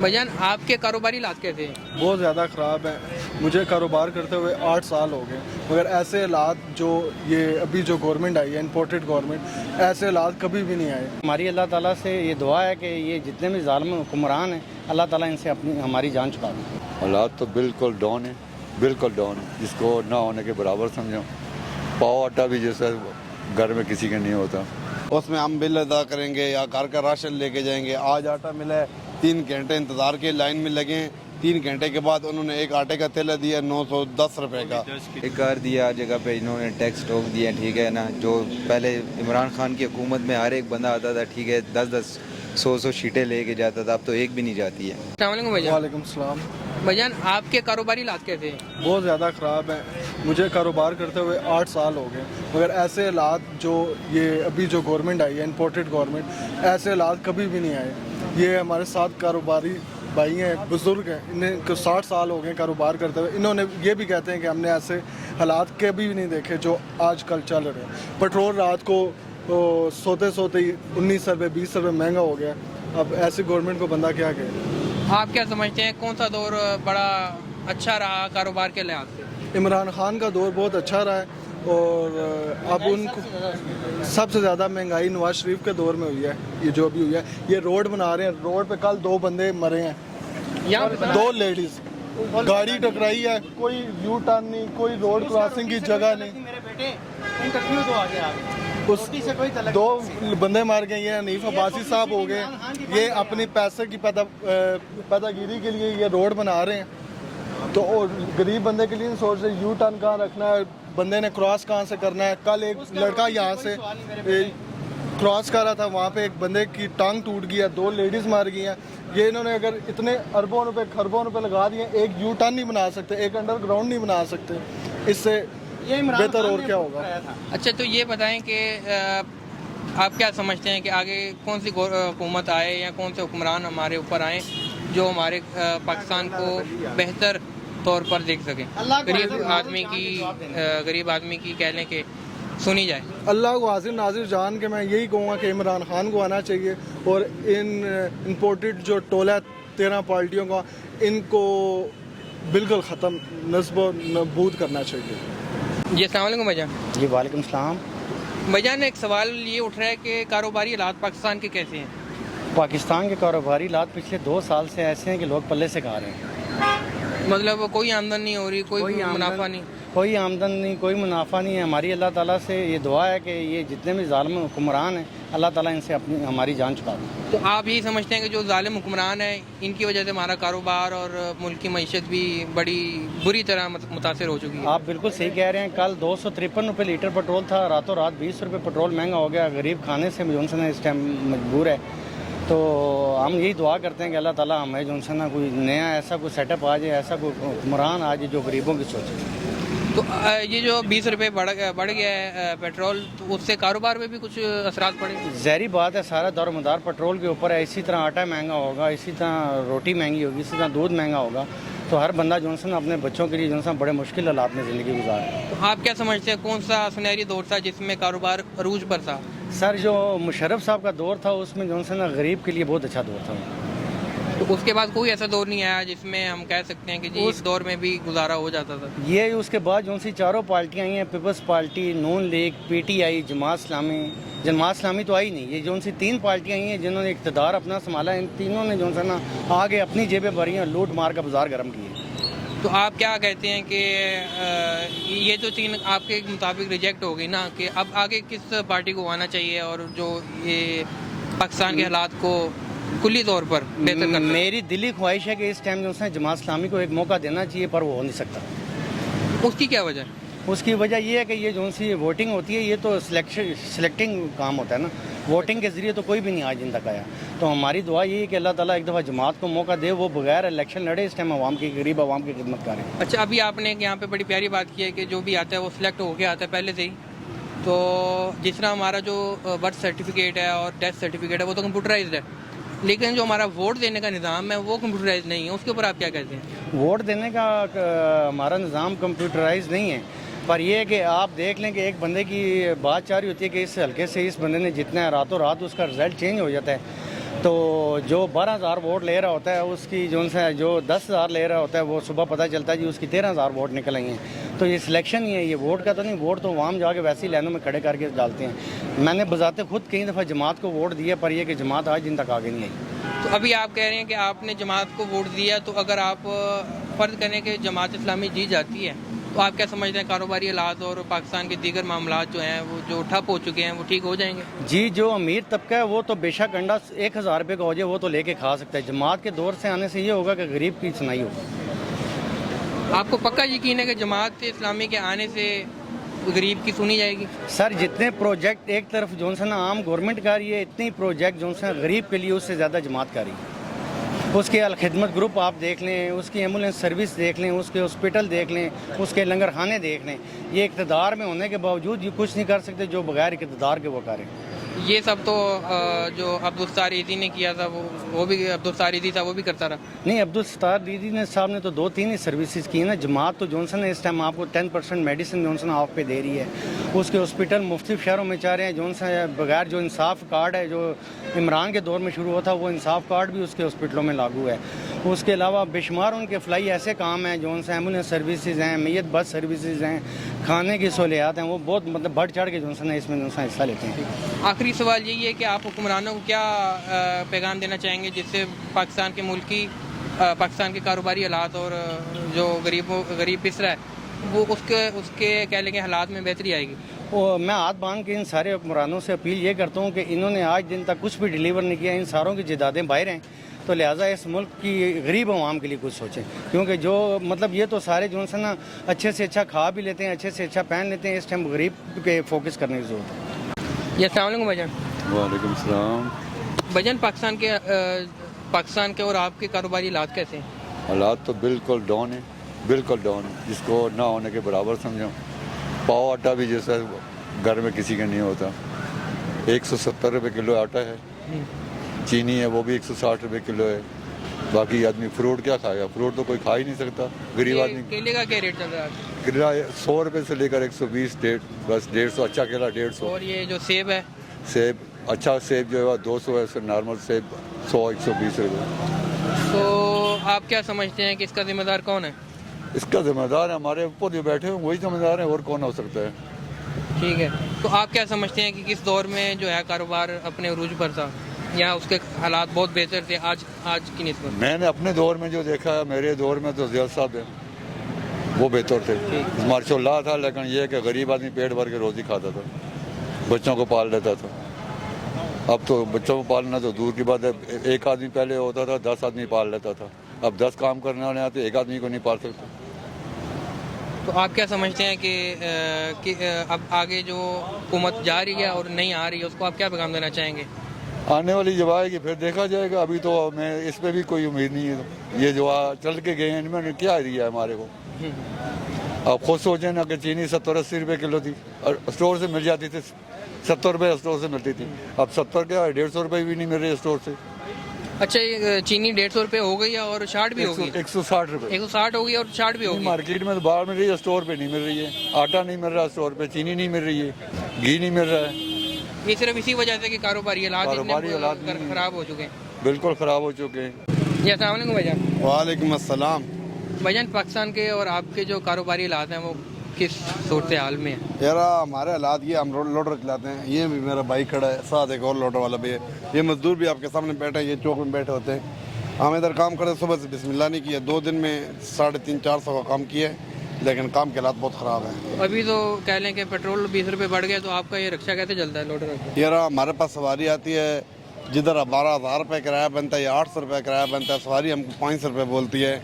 بھجان آپ کے کاروباری حالات کیسے ہیں؟ بہت زیادہ خراب ہے. مجھے کاروبار کرتے ہوئے 8 سال ہو گئے, مگر ایسے حالات جو یہ ابھی جو گورنمنٹ آئی ہے, امپورٹڈ گورنمنٹ, ایسے حالات کبھی بھی نہیں آئے. ہماری اللہ تعالیٰ سے یہ دعا ہے کہ یہ جتنے بھی ظالم حکمران ہیں اللہ تعالیٰ ان سے ہماری جان چھڑا دے. حالات تو بالکل ڈاؤن ہے, بالکل ڈاؤن ہے, جس کو نہ ہونے کے برابر سمجھو. پاؤ آٹا بھی جیسا گھر میں کسی کے نہیں ہوتا. اس میں ہم بل ادا کریں گے یا گھر کا راشن لے کے جائیں گے. آج آٹا ملا ہے, 3 گھنٹے انتظار کے لائن میں لگے ہیں. 3 گھنٹے کے بعد انہوں نے ایک آٹے کا تیلا دیا 910 روپے کا. ایک کر دیا جگہ پہ انہوں نے ٹیکس ٹوک دیا, ٹھیک ہے نا. جو پہلے عمران خان کی حکومت میں ہر ایک بندہ آتا تھا, ٹھیک ہے, 10 100 شیٹیں لے کے جاتا تھا, اب تو ایک بھی نہیں جاتی ہے. السلام علیکم بھجان. وعلیکم السلام. بھجان آپ کے کاروباری حالات کیسے ہیں؟ بہت زیادہ خراب ہے. مجھے کاروبار کرتے ہوئے 8 سال ہو گئے, مگر ایسے حالات جو یہ ابھی جو گورنمنٹ آئی ہے, امپورٹڈ گورنمنٹ, ایسے حالات کبھی بھی نہیں آئے. یہ ہمارے ساتھ کاروباری بھائی ہیں, بزرگ ہیں, انہیں کو 60 سال ہو گئے کاروبار کرتے ہوئے. انہوں نے یہ بھی کہتے ہیں کہ ہم نے ایسے حالات کبھی بھی نہیں دیکھے جو آج کل چل رہے ہیں. پٹرول رات کو سوتے سوتے ہی 19 روپے 20 روپے مہنگا ہو گیا. اب ایسی گورنمنٹ کو بندہ کیا کہے. آپ کیا سمجھتے ہیں کون سا دور بڑا اچھا رہا کاروبار کے لحاظ سے؟ عمران خان کا دور بہت اچھا رہا ہے, اور اب ان کو سب سے زیادہ مہنگائی نواز شریف کے دور میں ہوئی ہے. یہ جو بھی ہوئی ہے, یہ روڈ بنا رہے ہیں, روڈ پہ کل 2 بندے مرے ہیں, یہاں 2 لیڈیز, گاڑی ٹکرائی ہے, کوئی یو ٹرن نہیں, کوئی روڈ کراسنگ کی جگہ نہیں. اس 2 بندے مار گئے. یہ حنیف عباسی صاحب ہو گئے, یہ اپنی پیسے کی پیدا گیری کے لیے یہ روڈ بنا رہے ہیں. تو غریب بندے کے لیے نہیں سوچ رہے یو ٹرن کہاں رکھنا ہے, بندے نے کراس کہاں سے کرنا ہے. کل ایک لڑکا یہاں سے کراس کر رہا تھا, وہاں پہ ایک بندے کی ٹانگ ٹوٹ گیا, 2 لیڈیز مار گئی ہیں. یہ انہوں نے اگر اتنے اربوں روپے خربوں روپے لگا دیے, ایک یو ٹرن نہیں بنا سکتے, ایک انڈر گراؤنڈ نہیں بنا سکتے. اس سے بہتر اور کیا ہوگا. اچھا تو یہ بتائیں کہ آپ کیا سمجھتے ہیں کہ آگے کون سی حکومت آئے یا کون سے حکمران ہمارے اوپر آئیں جو ہمارے پاکستان کو بہتر طور پر دیکھ سکیں, غریب آدمی کی کہہ لیں کہ سنی جائے. اللہ کو حاضر ناظر جان کے میں یہی کہوں گا کہ عمران خان کو آنا چاہیے, اور ان امپورٹڈ جو ٹولہ 13 پارٹیوں کا, ان کو بالکل ختم نصب و نبود کرنا چاہیے. جی السلام علیکم بھجان. جی وعلیکم السلام. بھجان ایک سوال یہ اٹھ رہا ہے کہ کاروباری حالات پاکستان کے کیسے ہیں؟ پاکستان کے کاروباری حالات پچھلے 2 سال سے ایسے ہیں کہ لوگ پلے سے کھا رہے ہیں. مطلب کوئی آمدن نہیں ہو رہی, کوئی منافع نہیں, کوئی آمدن نہیں, کوئی منافع نہیں ہے. ہماری اللہ تعالیٰ سے یہ دعا ہے کہ یہ جتنے بھی ظالم حکمران ہیں اللہ تعالیٰ ان سے ہماری جان چھڑا دے. تو آپ یہی سمجھتے ہیں کہ جو ظالم حکمران ہیں ان کی وجہ سے ہمارا کاروبار اور ملک کی معیشت بھی بڑی بری طرح متاثر ہو چکی ہے؟ آپ بالکل صحیح کہہ رہے ہیں. کل 253 روپے لیٹر پٹرول تھا, راتوں رات 20 روپے پٹرول مہنگا ہو گیا. غریب کھانے سے جو ہے اس ٹائم مجبور ہے. تو ہم یہی دعا کرتے ہیں کہ اللہ تعالیٰ ہمیں جو ہے نا کوئی نیا ایسا کوئی سیٹ اپ آ جائے, ایسا کوئی حکمران آ جائے جو غریبوں کی سوچے. تو یہ جو 20 روپے بڑھ گیا ہے پیٹرول, تو اس سے کاروبار میں بھی کچھ اثرات پڑے؟ ظاہری بات ہے, سارا دار و مدار پٹرول کے اوپر ہے. اسی طرح آٹا مہنگا ہوگا, اسی طرح روٹی مہنگی ہوگی, اسی طرح دودھ مہنگا ہوگا. تو ہر بندہ جو ہے اپنے بچوں کے لیے جو ہے بڑے مشکل حالات میں زندگی گزارا. تو آپ کیا سمجھتے ہیں کون سا سنہری دور تھا جس میں کاروبار عروج پر تھا؟ سر جو مشرف صاحب کا دور تھا اس میں جو ہے نا غریب کے لیے بہت اچھا دور تھا. تو اس کے بعد کوئی ایسا دور نہیں آیا جس میں ہم کہہ سکتے ہیں کہ جی اس دور میں بھی گزارا ہو جاتا تھا؟ یہ اس کے بعد جو سی 4 پارٹیاں آئی ہیں, پیپلز پارٹی, نون لیگ, پی ٹی آئی, جماعت اسلامی. جماعت اسلامی تو آئی نہیں, یہ جو سی 3 پارٹیاں آئی ہیں جنہوں نے اقتدار اپنا سنبھالا. ان تینوں نے جو ہے نا آگے اپنی جیبیں بھری ہیں, لوٹ مار کا بازار گرم کیے. تو آپ کیا کہتے ہیں کہ یہ تو 3 آپ کے مطابق ریجیکٹ ہو گئی نا, کہ اب آگے کس پارٹی کو آنا چاہیے اور جو یہ پاکستان کے حالات کو کلی طور پر بہتر کرنا؟ میری دلی خواہش ہے کہ اس ٹائم جو ہے جماعت اسلامی کو ایک موقع دینا چاہیے, پر وہ ہو نہیں سکتا. اس کی کیا وجہ؟ اس کی وجہ یہ ہے کہ یہ جو سی ووٹنگ ہوتی ہے, یہ تو سلیکٹنگ کام ہوتا ہے نا. ووٹنگ کے ذریعے تو کوئی بھی نہیں آج ان تک آیا. تو ہماری دعا یہ ہے کہ اللہ تعالیٰ ایک دفعہ جماعت کو موقع دے, وہ بغیر الیکشن لڑے, اس ٹائم عوام کی, غریب عوام کی خدمت کریں. اچھا, ابھی آپ نے یہاں پہ بڑی پیاری بات کی ہے کہ جو بھی آتا ہے وہ سلیکٹ ہو کے آتا ہے پہلے سے ہی. تو جس طرح ہمارا جو برتھ سرٹیفکیٹ ہے اور ڈیتھ سرٹیفکیٹ ہے وہ تو کمپیوٹرائزڈ ہے, لیکن جو ہمارا ووٹ دینے کا نظام ہے وہ کمپیوٹرائز نہیں ہے. اس کے اوپر آپ کیا کہتے ہیں؟ ووٹ دینے کا ہمارا نظام کمپیوٹرائز نہیں ہے, پر یہ ہے کہ آپ دیکھ لیں کہ ایک بندے کی بات چاہ رہی ہوتی ہے کہ اس حلقے سے اس بندے نے جتنا ہے, راتوں رات اس کا رزلٹ چینج ہو جاتا ہے. تو جو 12,000 ووٹ لے رہا ہوتا ہے اس کی جو 10,000 لے رہا ہوتا ہے وہ صبح پتہ چلتا ہے جی اس کی 13,000 ووٹ نکل آئی ہیں. تو یہ سلیکشن ہی ہے, یہ ووٹ کا تو نہیں, ووٹ تو عوام جا کے ویسے ہی لائنوں میں کھڑے کر کے ڈالتے ہیں. میں نے بذات خود کئی دفعہ جماعت کو ووٹ دیا پر یہ کہ جماعت آج دن تک آگے نہیں آئی. تو ابھی آپ کہہ رہے ہیں کہ آپ نے جماعت کو ووٹ دیا, تو اگر آپ فرض کریں کہ جماعت اسلامی جیت جاتی ہے تو آپ کیا سمجھتے ہیں کاروباری حالات اور پاکستان کے دیگر معاملات جو ہیں وہ جو ٹھپ ہو چکے ہیں وہ ٹھیک ہو جائیں گے؟ جی, جو امیر طبقہ ہے وہ تو بے شک انڈا 1,000 روپے کا ہو جائے وہ تو لے کے کھا سکتا ہے. جماعت کے دور سے آنے سے یہ ہوگا کہ غریب کی سنائی ہوگی. آپ کو پکا یقین ہے کہ جماعت اسلامی کے آنے سے غریب کی سنی جائے گی؟ سر جتنے پروجیکٹ ایک طرف جو ہے نا عام گورنمنٹ کر رہی ہے, اتنے پروجیکٹ جو ہے غریب کے لیے اس سے زیادہ جماعت کر رہی ہے. اس کے الخدمت گروپ آپ دیکھ لیں, اس کی ایمبولینس سروس دیکھ لیں, اس کے ہاسپٹل دیکھ لیں, اس کے لنگر خانے دیکھ لیں. یہ اقتدار میں ہونے کے باوجود یہ کچھ نہیں کر سکتے جو بغیر اقتدار کے وہ کریں. یہ سب تو جو عبدالستار ایزی نے کیا تھا وہ بھی عبدالستار ایزی تھا وہ بھی کرتا رہا. نہیں, عبدالستار دیدی نے صاحب نے تو 2-3 ہی سروسز کی ہیں نا. جماعت تو جونسن ہے اس ٹائم آپ کو 10% میڈیسن جونسن آف پہ دے رہی ہے. اس کے ہاسپٹل مختلف شہروں میں چاہ رہے ہیں جونسن بغیر جو انصاف کارڈ ہے جو عمران کے دور میں شروع ہوا تھا وہ انصاف کارڈ بھی اس کے ہاسپٹلوں میں لاگو ہے. اس کے علاوہ بے شمار ان کے فلائی ایسے کام ہیں جو ایمبولینس سروسز ہیں, میت بس سروسز ہیں, کھانے کی سہولیات ہیں, وہ بہت مطلب بڑھ چڑھ کے جونسن ہے اس میں حصہ لیتے ہیں. آخری سوال یہی ہے کہ آپ حکمرانوں کو کیا پیغام دینا چاہیں گے جس سے پاکستان کے ملکی پاکستان کے کاروباری حالات اور جو غریب پسرا ہے وہ اس کے کہہ لیں گے حالات میں بہتری آئے گی؟ میں ہاتھ باندھ کے ان سارے حکمرانوں سے اپیل یہ کرتا ہوں کہ انہوں نے آج دن تک کچھ بھی ڈیلیور نہیں کیا. ان ساروں کی جائیدادیں باہر ہیں تو لہٰذا اس ملک کی غریب عوام کے لیے کچھ سوچیں, کیونکہ جو مطلب یہ تو سارے جو ہے نا اچھے سے اچھا کھا بھی لیتے ہیں, اچھے سے اچھا پہن لیتے ہیں. اس ٹائم غریب پہ فوکس کرنے کی ضرورت ہے. جی السلام علیکم بھائی جان. وعلیکم السلام. بھائی جان پاکستان کے اور آپ کے کاروباری حالات کیسے ہیں؟ حالات تو بالکل ڈاؤن ہے, بالکل ڈاؤن ہے, جس کو نہ ہونے کے برابر سمجھو. پاؤ آٹا بھی جیسا گھر میں کسی کا نہیں ہوتا. 170 روپے کلو آٹا ہے, چینی ہے وہ بھی 160 روپے کلو ہے. باقی آدمی فروٹ کیا کھائے گا؟ فروٹ تو کوئی کھا ہی نہیں سکتا غریب آدمی. کیلے کا کیا ریٹ چل رہا ہے؟ کیلا 100 روپے سے لے کر 120 بس 150. اچھا کیلا 150. اور یہ جو سیب ہے؟ سیب اچھا سیب جو ہے 200 ہے, نارمل سیب 100-120 روپے. تو آپ کیا سمجھتے ہیں کہ اس کا ذمہ دار کون ہے؟ اس کا ذمہ دار ہمارے اوپر جو بیٹھے ہیں وہی ذمہ دار ہیں, اور کون ہو سکتا ہے. ٹھیک ہے, تو آپ کیا سمجھتے ہیں کہ کس دور میں جو ہے کاروبار اپنے عروج پر تھا یا اس کے حالات بہت بہتر تھے آج کی نسبت؟ میں نے اپنے دور میں جو دیکھا ہے, میرے دور میں تو ضیاء صاحب ہیں وہ بہتر تھے, ماشاء اللہ تھا. لیکن یہ کہ غریب آدمی پیٹ بھر کے روزی کھاتا تھا, بچوں کو پال لیتا تھا. اب تو بچوں کو پالنا تو دور کی بات ہے. ایک آدمی پہلے ہوتا تھا 10 آدمی پال لیتا تھا, اب 10 کام کرنے والے آتے ایک آدمی کو نہیں پال سکتا. تو آپ کیا سمجھتے ہیں کہ اب آگے جو حکومت جا رہی ہے اور نہیں آ رہی ہے اس کو آپ کیا پیغام دینا چاہیں گے؟ آنے والی جب آئے گی پھر دیکھا جائے گا. ابھی تو میں اس پہ بھی کوئی امید نہیں ہے. یہ جو چل کے گئے ہیں ان میں کیا دیا ہے ہمارے کو؟ آپ خود سوچیں نا کہ چینی 70-80 روپے کلو تھی اور اسٹور سے مل جاتی تھی. 70 روپے اسٹور سے ملتی تھی, اب 70 کیا 150 روپے بھی نہیں مل رہی اسٹور سے. اچھا, یہ چینی 150 روپے ہو گئی ہے اور 60 بھی ہو گئی؟ 160 روپے. 160 ہو گئی اور 60 بھی ہو گئی. مارکیٹ میں تو باہر مل رہی ہے, اسٹور پہ نہیں مل رہی ہے. آٹا نہیں مل رہا اسٹور پہ, چینی نہیں مل رہی ہے, گھی نہیں مل رہا ہے. یہ صرف اسی وجہ سے کہ کاروباری حالات خراب ہو چکے ہیں. بالکل خراب ہو چکے ہیں. جی السلام علیکم بھائی جان. وعلیکم السلام. بھائی جان پاکستان کے اور آپ کے جو کاروباری حالات ہیں وہ کس صورت حال میں ہیں؟ یار ہمارے حالات یہ, ہم لوڈر چلاتے ہیں. یہ بھی میرا بھائی کھڑا ہے, ساتھ ایک اور لوڈر والا بھی ہے. یہ مزدور بھی آپ کے سامنے بیٹھے ہیں, یہ چوک میں بیٹھے ہوتے ہیں. ہم ادھر کام کرتے صبح سے بسم اللہ نہیں کیا. 2 دن میں 350-400 کا کام کیا ہے, لیکن کام کے حالات بہت خراب ہیں. ابھی تو کہہ لیں کہ پیٹرول 20 روپے بڑھ گیا, تو آپ کا یہ رکشہ کیسے چلتا ہے لوڈر؟ یار ہمارے پاس سواری آتی ہے جدھر 12,000 روپے کرایہ بنتا ہے یا 800 روپے کرایہ بنتا ہے, سواری ہم کو 500 روپے بولتی ہے.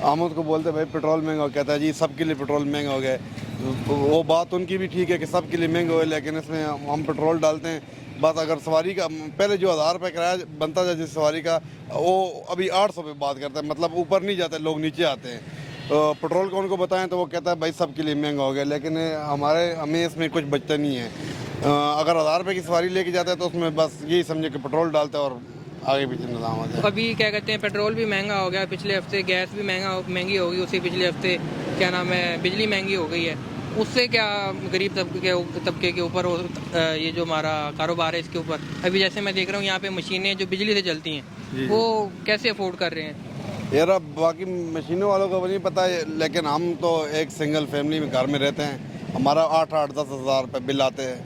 آمد کو بولتے بھائی پیٹرول مہنگا ہو, کہتا ہے جی سب کے لیے پیٹرول مہنگا ہو گیا. وہ بات ان کی بھی ٹھیک ہے کہ سب کے لیے مہنگا ہو, لیکن اس میں ہم پیٹرول ڈالتے ہیں. بات اگر سواری کا پہلے جو 1000 روپے کرایہ بنتا تھا جس سواری کا, وہ ابھی 800 پہ بات کرتا ہے. مطلب اوپر نہیں جاتے, لوگ نیچے آتے ہیں. پیٹرول کو ان کو بتائیں تو وہ کہتا ہے بھائی سب کے لیے مہنگا ہو گیا, لیکن ہمیں اس میں کچھ بچتا نہیں ہے. اگر 1000 روپے کی سواری لے کے جاتا ہے تو اس میں بس یہی سمجھے کہ پیٹرول ڈالتا ہے اور آگے پیچھے نظام آتا ہے. ابھی کیا کہتے ہیں پیٹرول بھی مہنگا ہو گیا, پچھلے ہفتے گیس بھی مہنگی ہوگی, اسی پچھلے ہفتے کیا نام ہے بجلی مہنگی ہو گئی ہے. اس سے کیا غریب طبقے کے اوپر یہ جو ہمارا کاروبار ہے اس کے اوپر ابھی جیسے میں دیکھ رہا ہوں یہاں پہ مشینیں جو بجلی سے چلتی ہیں وہ کیسے افورڈ کر رہے ہیں؟ یار اب باقی مشینوں والوں کو نہیں پتہ ہے، لیکن ہم تو ایک سنگل فیملی میں گھر میں رہتے ہیں، ہمارا 8-10 ہزار روپے بل آتے ہیں.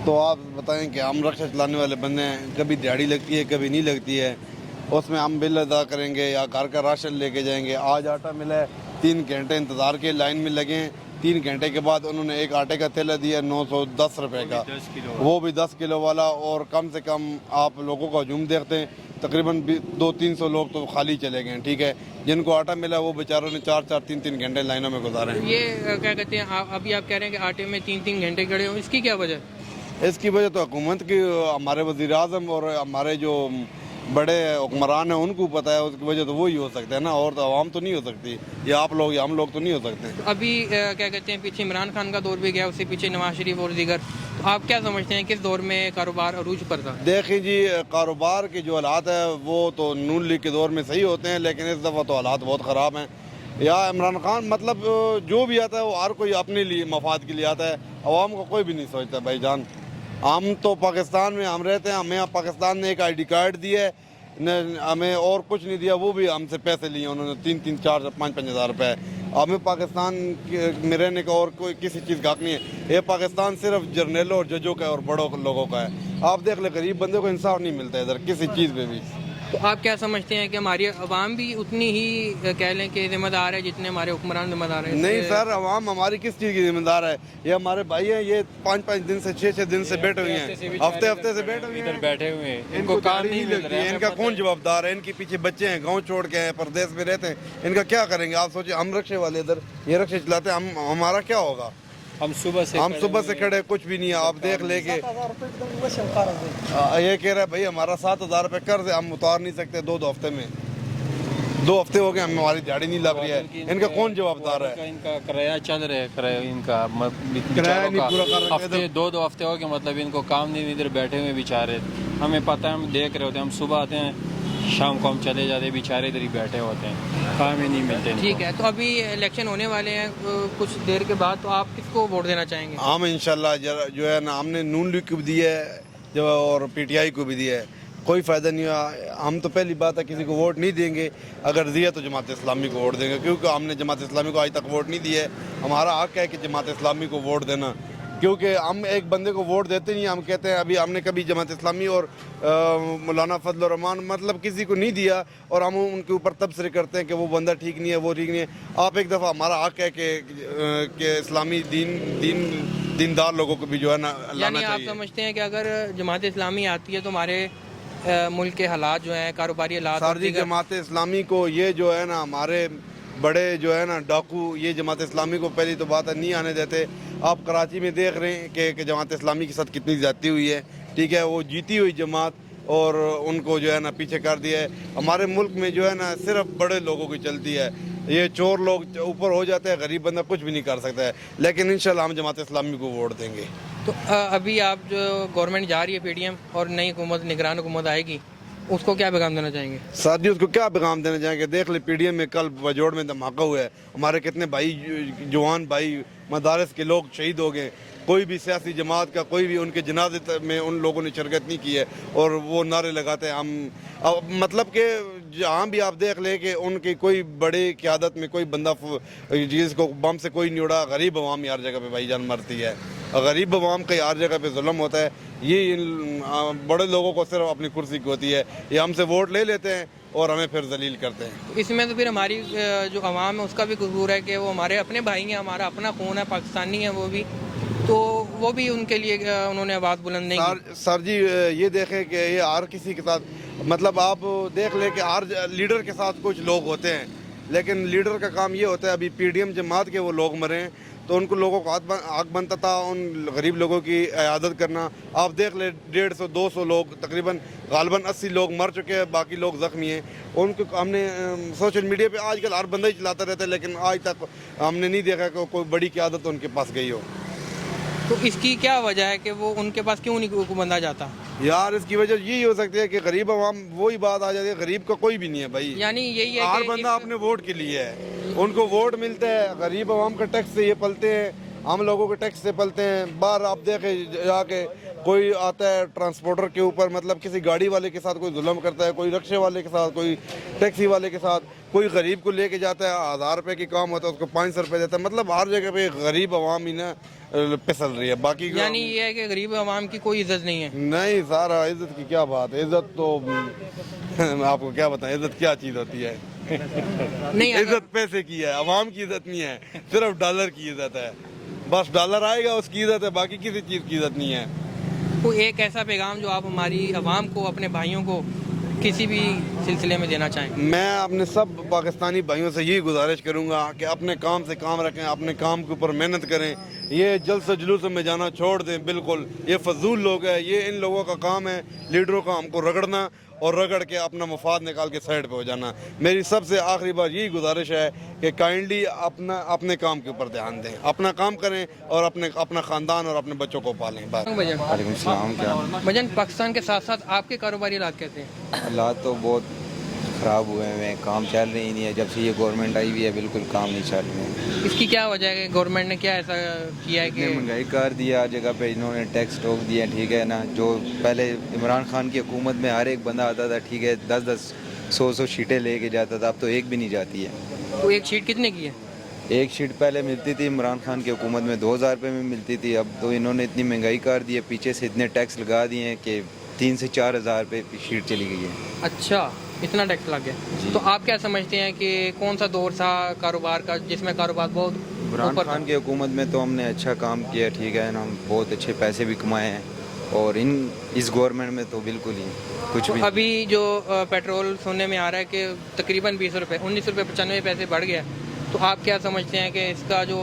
تو آپ بتائیں کہ ہم رکشہ چلانے والے بندے ہیں، کبھی دیہڑی لگتی ہے کبھی نہیں لگتی ہے، اس میں ہم بل ادا کریں گے یا گھر کا راشن لے کے جائیں گے. آج آٹا ملا ہے، 3 گھنٹے انتظار کے لائن میں لگے ہیں، 3 گھنٹے کے بعد انہوں نے ایک آٹے کا تھیلا دیا 910 روپے کا، وہ بھی 10 کلو والا. اور کم سے کم آپ لوگوں کا ہجوم دیکھتے ہیں، تقریباً 200-300 لوگ تو خالی چلے گئے ہیں. ٹھیک ہے، جن کو آٹا ملا وہ بیچاروں نے 4-4 3-3 گھنٹے لائنوں میں گزارے ہیں. یہ کیا کہتے ہیں ابھی آپ کہہ رہے ہیں کہ آٹے میں 3-3 گھنٹے کھڑے ہوں، اس کی کیا وجہ؟ اس کی وجہ تو حکومت کی، ہمارے وزیر اعظم اور ہمارے جو بڑے حکمران ہیں ان کو پتہ ہے. اس کی وجہ تو وہی ہو سکتا ہے نا، اور تو عوام تو نہیں ہو سکتی، یا آپ لوگ یا ہم لوگ تو نہیں ہو سکتے. ابھی کیا کہتے ہیں پیچھے عمران خان کا دور بھی گیا، اس سے پیچھے نواز شریف اور دیگر، تو آپ کیا سمجھتے ہیں کس دور میں کاروبار عروج پر تھا؟ دیکھیں جی، کاروبار کے جو حالات ہیں وہ تو نون لیگ کے دور میں صحیح ہوتے ہیں، لیکن اس دفعہ تو حالات بہت خراب ہیں. یا عمران خان مطلب جو بھی آتا ہے وہ ہر کوئی اپنے لیے مفاد کے لیے آتا ہے، عوام کو کوئی بھی نہیں سوچتا. بھائی جان، ہم تو پاکستان میں ہم رہتے ہیں، ہمیں پاکستان نے ایک آئی ڈی کارڈ دی ہے، ہمیں اور کچھ نہیں دیا. وہ بھی ہم سے پیسے لیے انہوں نے 3-3 4-5 ہزار روپے. ہمیں پاکستان میں رہنے کا اور کوئی کسی چیز کا حق نہیں ہے. یہ پاکستان صرف جرنیلوں اور ججوں کا ہے اور بڑوں لوگوں کا ہے. آپ دیکھ لیں غریب بندے کو انصاف نہیں ملتا ہے ادھر کسی چیز پہ بھی. تو آپ کیا سمجھتے ہیں کہ ہماری عوام بھی اتنی ہی کہہ لیں کہ ذمہ دار ہے جتنے ہمارے حکمران ذمہ دار ہیں؟ نہیں سر، عوام ہماری کس چیز کی ذمہ دار ہے؟ یہ ہمارے بھائی ہیں، یہ 5-5 دن سے 6-6 دن سے بیٹھے ہوئے ہیں، ہفتے سے بیٹھے ہوئے ہیں، بیٹھے ہوئے ہیں. ان کو کام نہیں لگتی ہے. ان کا کون جواب دار ہے؟ ان کے پیچھے بچے ہیں، گاؤں چھوڑ کے ہیں، پردیس میں رہتے ہیں، ان کا کیا کریں گے؟ آپ سوچیں، ہم رکشے والے ادھر یہ رکشے چلاتے ہیں، ہمارا کیا ہوگا؟ ہم صبح سے کھڑے کچھ بھی نہیں ہے. آپ دیکھ لیں کہ یہ کہہ رہا ہے بھائی ہمارا 7,000 روپے قرض ہے، ہم اتار نہیں سکتے 2 ہفتے میں. 2 ہفتے ہو گئے ہماری دیہڑی نہیں لگ رہی ہے. ان کا کون جواب دار ہے؟ ان کا کرایہ چل رہا ہے، کرایہ ان کا کرایہ نہیں پورا کر رہے. ہفتے 2 ہفتے ہو گئے، مطلب ان کو کام نہیں، ادھر بیٹھے ہوئے بیچارے. ہمیں پتہ ہے، ہم دیکھ رہے ہوتے ہیں، ہم صبح آتے ہیں شام کو ہم چلے جاتے ہیں، بیچارے ادھر ہی بیٹھے ہوتے ہیں، کام ہی نہیں ملتے. ٹھیک ہے، تو ابھی الیکشن ہونے والے ہیں کچھ دیر کے بعد، تو آپ کس کو ووٹ دینا چاہیں گے؟ ہم انشاءاللہ جو ہے نا، ہم نے نون لیگ کو بھی دی ہے اور پی ٹی آئی کو بھی دی ہے، کوئی فائدہ نہیں ہوا. ہم تو پہلی بات ہے کسی کو ووٹ نہیں دیں گے، اگر دیا تو جماعت اسلامی کو ووٹ دیں گے، کیونکہ ہم نے جماعت اسلامی کو آج تک ووٹ نہیں دیا ہے. ہمارا حق ہے کہ جماعت اسلامی کو ووٹ دینا، کیونکہ ہم ایک بندے کو ووٹ دیتے نہیں. ہم کہتے ہیں ابھی ہم نے کبھی جماعت اسلامی اور مولانا فضل الرحمان مطلب کسی کو نہیں دیا، اور ہم ان کے اوپر تبصرے کرتے ہیں کہ وہ بندہ ٹھیک نہیں ہے، وہ ٹھیک نہیں ہے. آپ ایک دفعہ، ہمارا حق ہے کہ اسلامی دیندار لوگوں کو بھی جو ہے نا لانا یعنی آپ چاہیے. سمجھتے ہیں کہ اگر جماعت اسلامی آتی ہے تو ہمارے ملک کے حالات جو ہیں، کاروباری حالات، سر جی، جماعت اسلامی کو یہ جو ہے نا ہمارے بڑے جو ہے نا ڈاکو، یہ جماعت اسلامی کو پہلی تو بات ہے نہیں آنے دیتے. آپ کراچی میں دیکھ رہے ہیں کہ جماعت اسلامی کے ساتھ کتنی زیادتی ہوئی ہے. ٹھیک ہے، وہ جیتی ہوئی جماعت اور ان کو جو ہے نا پیچھے کر دیا ہے. ہمارے ملک میں جو ہے نا صرف بڑے لوگوں کی چلتی ہے، یہ چور لوگ اوپر ہو جاتے ہیں، غریب بندہ کچھ بھی نہیں کر سکتا ہے. لیکن انشاءاللہ ہم جماعت اسلامی کو ووٹ دیں گے. تو ابھی آپ جو گورنمنٹ جا رہی ہے PDM اور نئی حکومت، نگران حکومت آئے گی، اس کو کیا پیغام دینا چاہیں گے؟ ساتھی اس کو کیا پیغام دینا چاہیں گے؟ دیکھ لیں PDM میں کل بجوڑ میں دھماکہ ہوا ہے، ہمارے کتنے بھائی، جوان بھائی، مدارس کے لوگ شہید ہو گئے. کوئی بھی سیاسی جماعت کا کوئی بھی ان کے جنازے میں ان لوگوں نے شرکت نہیں کی ہے، اور وہ نعرے لگاتے ہیں ہم. مطلب کہ جہاں بھی آپ دیکھ لیں کہ ان کی کوئی بڑی قیادت میں کوئی بندہ جس کو بم سے کوئی نہیں اڑا. غریب عوام ہر جگہ پہ بھائی جان مرتی ہے، غریب عوام کا ہر جگہ پہ ظلم ہوتا ہے. یہ بڑے لوگوں کو صرف اپنی کرسی کی ہوتی ہے، یہ ہم سے ووٹ لے لیتے ہیں اور ہمیں پھر ذلیل کرتے ہیں. اس میں تو پھر ہماری جو عوام ہے اس کا بھی قصور ہے کہ وہ ہمارے اپنے بھائی ہیں، ہمارا اپنا خون ہے، پاکستانی ہیں وہ بھی، تو وہ بھی ان کے لیے انہوں نے آواز بلند نہیں کی. سر جی، یہ دیکھیں کہ یہ ہر کسی کے ساتھ، مطلب آپ دیکھ لیں کہ ہر لیڈر کے ساتھ کچھ لوگ ہوتے ہیں، لیکن لیڈر کا کام یہ ہوتا ہے. ابھی PDM جماعت کے وہ لوگ مرے ہیں تو ان کو لوگوں کو حق بنتا تھا ان غریب لوگوں کی عیادت کرنا. آپ دیکھ لیں 150-200 لوگ، تقریباً غالباً 80 لوگ مر چکے ہیں، باقی لوگ زخمی ہیں. ان کو ہم نے سوشل میڈیا پہ آج کل ہر بندہ ہی چلاتا رہتا ہے، لیکن آج تک ہم نے نہیں دیکھا کہ کوئی بڑی قیادت ان کے پاس گئی ہو. تو اس کی کیا وجہ ہے کہ وہ ان کے پاس کیوں نہیں کوئی بندہ جاتا؟ یار اس کی وجہ یہی ہو سکتی ہے کہ غریب عوام، وہی بات آ جاتی ہے، غریب کا کوئی بھی نہیں ہے بھائی. یعنی یہی ہے ہر کہ بندہ اپنے ووٹ کے لیے ہے، ان کو ووٹ ملتا ہے. غریب عوام کا ٹیکس سے یہ پلتے ہیں، ہم لوگوں کے ٹیکس سے پلتے ہیں. باہر آپ دیکھیں جا کے کوئی آتا ہے ٹرانسپورٹر کے اوپر, مطلب کسی گاڑی والے کے ساتھ کوئی ظلم کرتا ہے, کوئی رکشے والے کے ساتھ, کوئی ٹیکسی والے کے ساتھ, کوئی غریب کو لے کے جاتا ہے 1000 روپے کی کام ہوتا ہے اس کو 500 روپے دیتا ہے. مطلب ہر جگہ پہ غریب عوام ہی نا پسل رہی ہے. باقی یعنی یہ ہے کہ غریب عوام کی کوئی عزت نہیں ہے. نہیں سارا عزت کی کیا بات ہے, عزت تو آپ کو کیا بتائیں عزت کیا چیز ہوتی ہے. نہیں عزت پیسے کی ہے, عوام کی عزت نہیں ہے, صرف ڈالر کی عزت ہے. بس ڈالر آئے گا اس کی عزت ہے, باقی کسی چیز کی عزت نہیں ہے. کوئی ایک ایسا پیغام جو آپ ہماری عوام کو, اپنے بھائیوں کو کسی بھی سلسلے میں دینا چاہیں؟ میں اپنے سب پاکستانی بھائیوں سے یہی گزارش کروں گا کہ اپنے کام سے کام رکھیں, اپنے کام کے اوپر محنت کریں. یہ جلسہ جلوس میں جانا چھوڑ دیں بالکل. یہ فضول لوگ ہیں, یہ ان لوگوں کا کام ہے لیڈروں کا ہم کو رگڑنا اور رگڑ کے اپنا مفاد نکال کے سائڈ پہ ہو جانا. میری سب سے آخری بار یہی گزارش ہے کہ کائنڈلی اپنے کام کے اوپر دھیان دیں, اپنا کام کریں اور اپنا خاندان اور اپنے بچوں کو پالیں. بات وعلیکم السلام. کیا بھجن, پاکستان کے ساتھ ساتھ آپ کے کاروباری حالات کیسے ہیں؟ حالات تو بہت خراب ہوئے ہیں, کام چل رہی نہیں ہے. جب سے یہ گورنمنٹ آئی ہوئی ہے بالکل کام نہیں چل رہے ہیں. اس کی کیا وجہ ہے کہ گورنمنٹ نے کیا ایسا کیا ہے کہ مہنگائی کر دیا, ہر جگہ پہ انہوں نے ٹیکس ٹوک دیا, ٹھیک ہے نا. جو پہلے عمران خان کی حکومت میں ہر ایک بندہ آتا تھا, ٹھیک ہے, 10 100 شیٹیں لے کے جاتا تھا, اب تو ایک بھی نہیں جاتی ہے. وہ ایک شیٹ کتنے کی ہے؟ ایک شیٹ پہلے ملتی تھی عمران خان کی حکومت میں 2000 روپے میں ملتی تھی. اب تو انہوں نے اتنی مہنگائی کر دی ہے, پیچھے سے اتنے ٹیکس لگا دیے ہیں کہ 3 سے 4 ہزار روپے شیٹ چلی گئی ہے. اچھا, اتنا ٹیکس لگ گیا. تو آپ کیا سمجھتے ہیں کہ کون سا دور تھا کاروبار کا جس میں کاروبار بہت عمران اوپر خان کی حکومت میں تو ہم نے اچھا کام کیا, ٹھیک ہے نا, ہم بہت اچھے پیسے بھی کمائے ہیں. اور اس گورنمنٹ میں تو بالکل ہی کچھ بھی. ابھی جو پیٹرول سننے میں آ رہا ہے کہ تقریباً 20 روپے 19 روپے 95 پیسے بڑھ گیا, تو آپ کیا سمجھتے ہیں کہ اس کا جو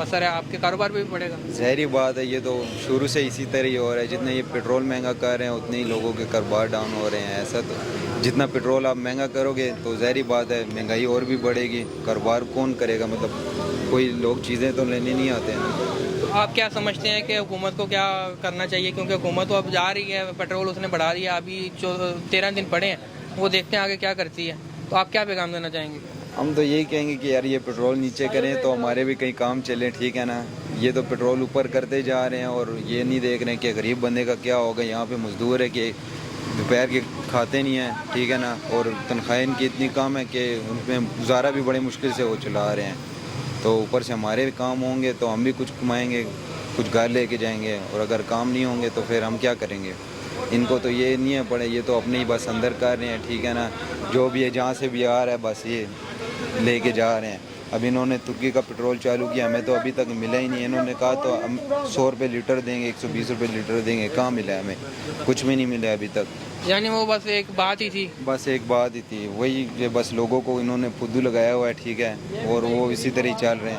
اثر ہے آپ کے کاروبار پہ بھی پڑے گا؟ ظاہری بات ہے, یہ تو شروع سے اسی طرح ہی ہو رہا ہے. جتنا یہ پیٹرول مہنگا کر رہے ہیں اتنے ہی لوگوں کے کاروبار ڈاؤن ہو رہے ہیں. ایسا تو جتنا پیٹرول آپ مہنگا کرو گے تو ظاہری بات ہے مہنگائی اور بھی بڑھے گی. کاروبار کون کرے گا, مطلب کوئی لوگ چیزیں تو لینے نہیں آتے ہیں. آپ کیا سمجھتے ہیں کہ حکومت کو کیا کرنا چاہیے, کیونکہ حکومت تو اب جا رہی ہے, پیٹرول اس نے بڑھا دیا, ابھی 13 دن پڑے ہیں, وہ دیکھتے ہیں آگے کیا کرتی ہے. تو آپ کیا پیغام دینا چاہیں گے؟ ہم تو یہی کہیں گے کہ یار یہ پیٹرول نیچے کریں تو ہمارے بھی کئی کام چلیں, ٹھیک ہے نا. یہ تو پیٹرول اوپر کرتے جا رہے ہیں اور یہ نہیں دیکھ رہے ہیں کہ غریب بندے کا کیا ہوگا. یہاں پہ مزدور ہے کہ دوپہر کے کھاتے نہیں ہیں, ٹھیک ہے نا, اور تنخواہیں ان کی اتنی کم ہے کہ ان پہ گزارا بھی بڑے مشکل سے وہ چلا رہے ہیں. تو اوپر سے ہمارے بھی کام ہوں گے تو ہم بھی کچھ کمائیں گے, کچھ گھر لے کے جائیں گے, اور اگر کام نہیں ہوں گے تو پھر ہم کیا کریں گے. ان کو تو یہ نہیں ہے پڑے, یہ تو اپنے ہی بس اندر کر رہے ہیں, ٹھیک ہے نا. جو بھی ہے جہاں سے بھی آ رہا ہے بس یہ لے کے جا رہے ہیں. اب انہوں نے ترکی کا پیٹرول چالو کیا, ہمیں تو ابھی تک ملا ہی نہیں. انہوں نے کہا تو ہم 100 روپے لیٹر دیں گے, 120 روپے لیٹر دیں گے, کہاں ملا ہے ہمیں, کچھ بھی نہیں ملا ابھی تک. یعنی وہ بس ایک بات ہی تھی, بس ایک بات ہی تھی, وہی بس لوگوں کو انہوں نے فدو لگایا ہوا ہے, ٹھیک ہے, اور وہ اسی طرح ہی چل رہے ہیں.